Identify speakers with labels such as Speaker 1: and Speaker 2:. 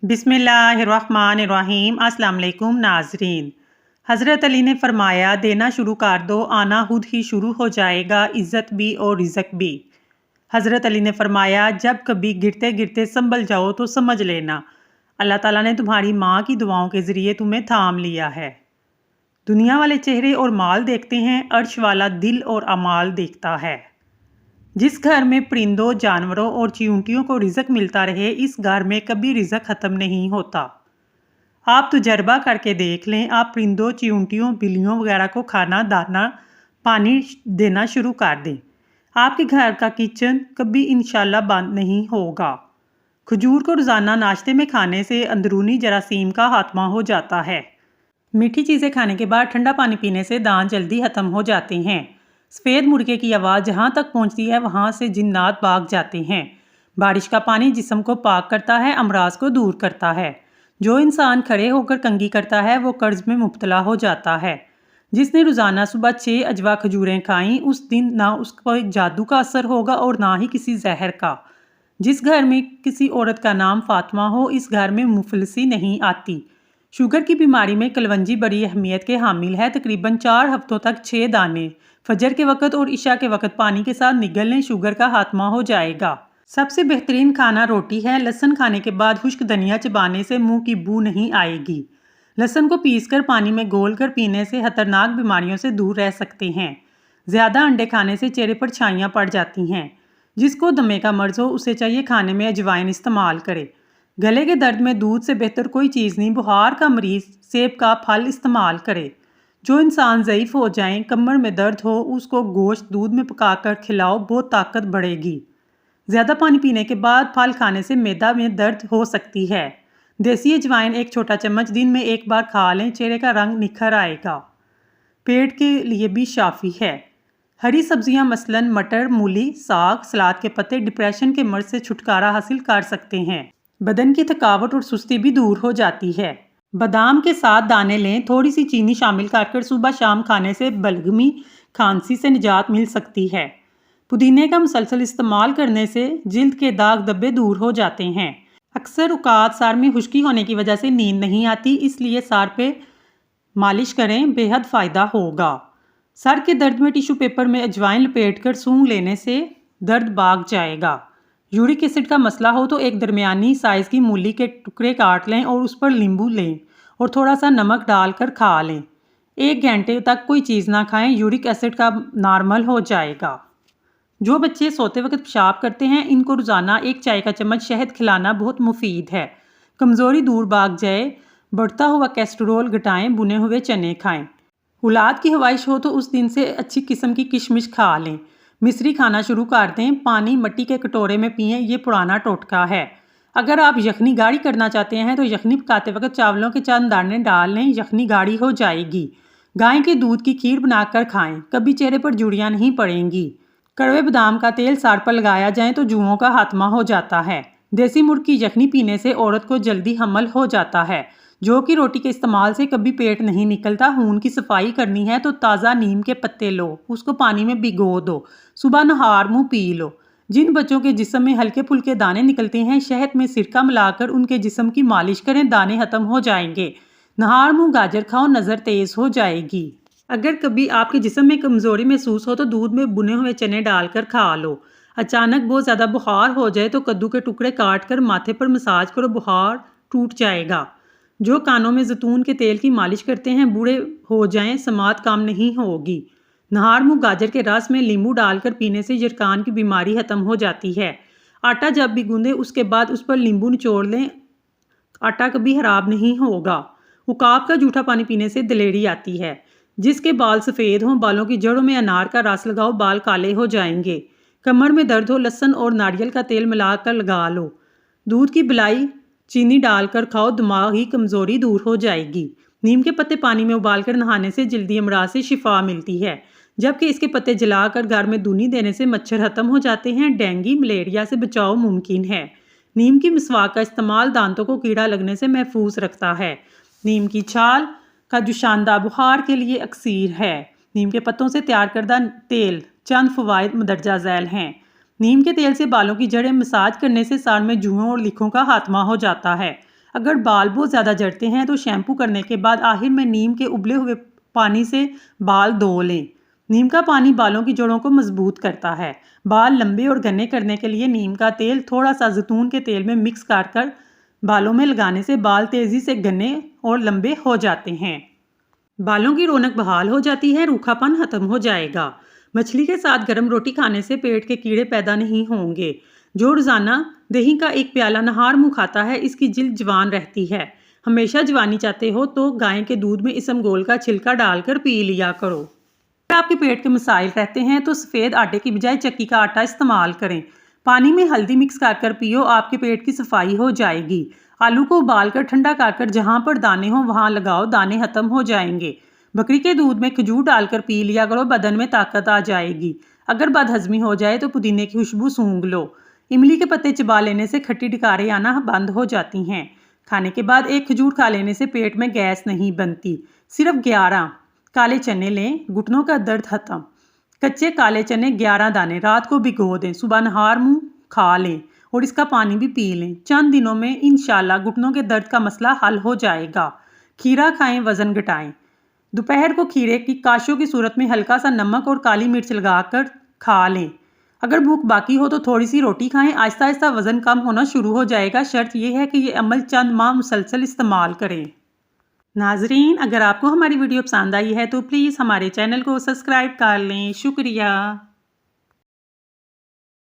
Speaker 1: बिस्मिल्लाहिर्रहमानिर्रहीम। अस्सलाम वालेकुम नाज़रीन। हज़रत अली ने फरमाया, देना शुरू कर दो, आना खुद ही शुरू हो जाएगा, इज़्ज़त भी और रिज़्क भी। हज़रत अली ने फरमाया, जब कभी गिरते गिरते संभल जाओ तो समझ लेना अल्लाह ताला ने तुम्हारी माँ की दुआओं के ज़रिए तुम्हें थाम लिया है। दुनिया वाले चेहरे और माल देखते हैं, अर्श वाला दिल और अमाल देखता है। जिस घर में परिंदों, जानवरों और चींटियों को रिज़्क मिलता रहे, इस घर में कभी रिज़्क ख़त्म नहीं होता। आप तजर्बा करके देख लें, आप परिंदों, चींटियों, बिल्लियों वगैरह को खाना, दाना, पानी देना शुरू कर दें, आपके घर का किचन कभी इंशाल्लाह बंद नहीं होगा। खजूर को रोज़ाना नाश्ते में खाने से अंदरूनी जरासीम का खात्मा हो जाता है। मीठी चीज़ें खाने के बाद ठंडा पानी पीने से दांत जल्दी ख़त्म हो जाते हैं। सफ़ेद मुर्गे की आवाज़ जहाँ तक पहुँचती है वहाँ से जिन्नात भाग जाते हैं। बारिश का पानी जिस्म को पाक करता है, अमराज को दूर करता है। जो इंसान खड़े होकर कंघी करता है वो कर्ज में मुब्तला हो जाता है। जिसने रोज़ाना सुबह 6 अजवा खजूरें खाईं, उस दिन ना उसको एक जादू का असर होगा और ना ही किसी जहर का। जिस घर में किसी औरत का नाम फातिमा हो, इस घर में मुफलिसी नहीं आती। शुगर की बीमारी में कलवंजी बड़ी अहमियत के हामिल है। तकरीबन 4 हफ्तों तक 6 दाने फजर के वक़्त और इशा के वक़्त पानी के साथ निगल लें, शुगर का खात्मा हो जाएगा। सबसे बेहतरीन खाना रोटी है। लहसुन खाने के बाद खुश्क धनिया चबाने से मुंह की बू नहीं आएगी। लहसुन को पीसकर पानी में घोलकर पीने से खतरनाक बीमारियों से दूर रह सकते हैं। ज़्यादा अंडे खाने से चेहरे पर छाइयाँ पड़ जाती हैं। जिसको दमे का मर्ज हो उसे चाहिए खाने में अजवाइन इस्तेमाल करे। गले के दर्द में दूध से बेहतर कोई चीज़ नहीं। बुखार का मरीज सेब का फल इस्तेमाल करे। जो इंसान ज़ईफ़ हो जाए, कमर में दर्द हो, उसको गोश्त दूध में पकाकर खिलाओ, बहुत ताकत बढ़ेगी। ज़्यादा पानी पीने के बाद फल खाने से मैदा में दर्द हो सकती है। देसी अजवाइन 1 छोटा चम्मच दिन में 1 बार खा लें, चेहरे का रंग निखर आएगा। पेट के लिए भी शाफी है। हरी सब्जियां मसलन मटर, मूली, साग, सलाद के पत्ते डिप्रेशन के मर्ज से छुटकारा हासिल कर सकते हैं। बदन की थकावट और सुस्ती भी दूर हो जाती है। बादाम के साथ दाने लें, थोड़ी सी चीनी शामिल कर सुबह शाम खाने से बलगमी, खांसी से निजात मिल सकती है। पुदीने का मुसलसल इस्तेमाल करने से जिल्द के दाग धब्बे दूर हो जाते हैं। अक्सर औकात सर में खुश्की होने की वजह से नींद नहीं आती, इसलिए सर पे मालिश करें, बेहद फ़ायदा होगा। सर के दर्द में टिश्यू पेपर में अजवाइन लपेटकर सूंघ लेने से दर्द भाग जाएगा। यूरिक एसिड का मसला हो तो एक दरमियानी साइज़ की मूली के टुकड़े काट लें और उस पर नींबू लें और थोड़ा सा नमक डालकर खा लें। 1 घंटे तक कोई चीज़ ना खाएं, यूरिक एसिड का नॉर्मल हो जाएगा। जो बच्चे सोते वक्त पेशाब करते हैं, इनको रोज़ाना 1 चाय का चम्मच शहद खिलाना बहुत मुफीद है। कमज़ोरी दूर भाग जाए। बढ़ता हुआ कोलेस्टेरोल घटाएं, बुने हुए चने खाएं। औलाद की ख्वाहिश हो तो उस दिन से अच्छी किस्म की किशमिश खा लें। मिश्री खाना शुरू कर दें। पानी मिट्टी के कटोरे में पिएं, ये पुराना टोटका है। अगर आप यखनी गाढ़ी करना चाहते हैं तो यखनी पकाते वक्त चावलों के चंद दाने डाल लें, यखनी गाढ़ी हो जाएगी। गाय के दूध की खीर बनाकर खाएं, कभी चेहरे पर जुड़ियाँ नहीं पड़ेंगी। कड़वे बादाम का तेल सर पर लगाया जाए तो जुओं का खात्मा हो जाता है। देसी मुर्ग की यखनी पीने से औरत को जल्दी हमल हो जाता है। जौ की रोटी के इस्तेमाल से कभी पेट नहीं निकलता। खून की सफाई करनी है तो ताज़ा नीम के पत्ते लो, उसको पानी में भिगो दो, सुबह नहार मुँह पी लो। जिन बच्चों के जिस्म में हल्के फुल्के दाने निकलते हैं, शहद में सिरका मिलाकर उनके जिस्म की मालिश करें, दाने खत्म हो जाएंगे। नहार मुँह गाजर खाओ, नज़र तेज़ हो जाएगी। अगर कभी आपके जिस्म में कमज़ोरी महसूस हो तो दूध में बुने हुए चने डालकर खा लो। अचानक बहुत ज़्यादा बुखार हो जाए तो कद्दू के टुकड़े काट कर माथे पर मसाज करो, बुखार टूट जाएगा। जो कानों में जैतून के तेल की मालिश करते हैं, बूढ़े हो जाएं, समात काम नहीं होगी। नहार मुँह गाजर के रस में नींबू डालकर पीने से यरकान की बीमारी खत्म हो जाती है। आटा जब भी गूंदें उसके बाद उस पर नींबू निचोड़ लें, आटा कभी खराब नहीं होगा। उकाब का जूठा पानी पीने से दलेरी आती है। जिसके बाल सफ़ेद हों, बालों की जड़ों में अनार का रस लगाओ, बाल काले हो जाएंगे। कमर में दर्द हो, लहसुन और नारियल का तेल मिलाकर लगा लो। दूध की बिलाई चीनी डालकर खाओ, दिमागी कमज़ोरी दूर हो जाएगी। नीम के पत्ते पानी में उबालकर नहाने से जल्दी अमराज से शिफा मिलती है, जबकि इसके पत्ते जलाकर घर में दूनी देने से मच्छर खत्म हो जाते हैं। डेंगू मलेरिया से बचाव मुमकिन है। नीम की मिसवाक का इस्तेमाल दांतों को कीड़ा लगने से महफूज रखता है। नीम की छाल का जो शानदार बुखार के लिए अक्सीर है। नीम के पत्तों से तैयार करदा तेल चंद फ़वाइद मदरजा झैल हैं। नीम के तेल से बालों की जड़ें मसाज करने से सर में जुओं और लिखों का खात्मा हो जाता है। अगर बाल बहुत ज़्यादा झड़ते हैं तो शैम्पू करने के बाद आखिर में नीम के उबले हुए पानी से बाल धो लें। नीम का पानी बालों की जड़ों को मजबूत करता है। बाल लंबे और घने करने के लिए नीम का तेल थोड़ा सा जैतून के तेल में मिक्स कर बालों में लगाने से बाल तेज़ी से घने और लंबे हो जाते हैं। बालों की रौनक बहाल हो जाती है, रूखापन खत्म हो जाएगा। मछली के साथ गर्म रोटी खाने से पेट के कीड़े पैदा नहीं होंगे। जो रोज़ाना दही का एक प्याला नहार मुँह खाता है, इसकी जिल्द जवान रहती है। हमेशा जवानी चाहते हो तो गाय के दूध में इसबगोल का छिलका डालकर पी लिया करो। अगर आपके पेट के मसाइल रहते हैं तो सफ़ेद आटे की बजाय चक्की का आटा इस्तेमाल करें। पानी में हल्दी मिक्स कर पियो, आपके पेट की सफाई हो जाएगी। आलू को उबालकर ठंडा कर जहाँ पर दाने हो वहाँ लगाओ, दाने खत्म हो जाएंगे। बकरी के दूध में खजूर डालकर पी लिया करो, बदन में ताकत आ जाएगी। अगर बदहजमी हो जाए तो पुदीने की खुशबू सूंघ लो। इमली के पत्ते चबा लेने से खट्टी डकारें आना बंद हो जाती हैं। खाने के बाद एक खजूर खा लेने से पेट में गैस नहीं बनती। सिर्फ 11 काले चने लें, घुटनों का दर्द खत्म। कच्चे काले चने 11 दाने रात को भिगो दें, सुबह नहार मुँह खा लें और इसका पानी भी पी लें। चंद दिनों में इंशाल्लाह घुटनों के दर्द का मसला हल हो जाएगा। खीरा खाएं, वजन घटाएं। दोपहर को खीरे की काशों की सूरत में हल्का सा नमक और काली मिर्च लगाकर खा लें। अगर भूख बाकी हो तो थोड़ी सी रोटी खाएं, आहिस्ता आहिस्ता वजन कम होना शुरू हो जाएगा। शर्त यह है कि ये अमल चंद माह मुसलसल इस्तेमाल करें। नाजरीन, अगर आपको हमारी वीडियो पसंद आई है तो प्लीज़ हमारे चैनल को सब्सक्राइब कर लें। शुक्रिया।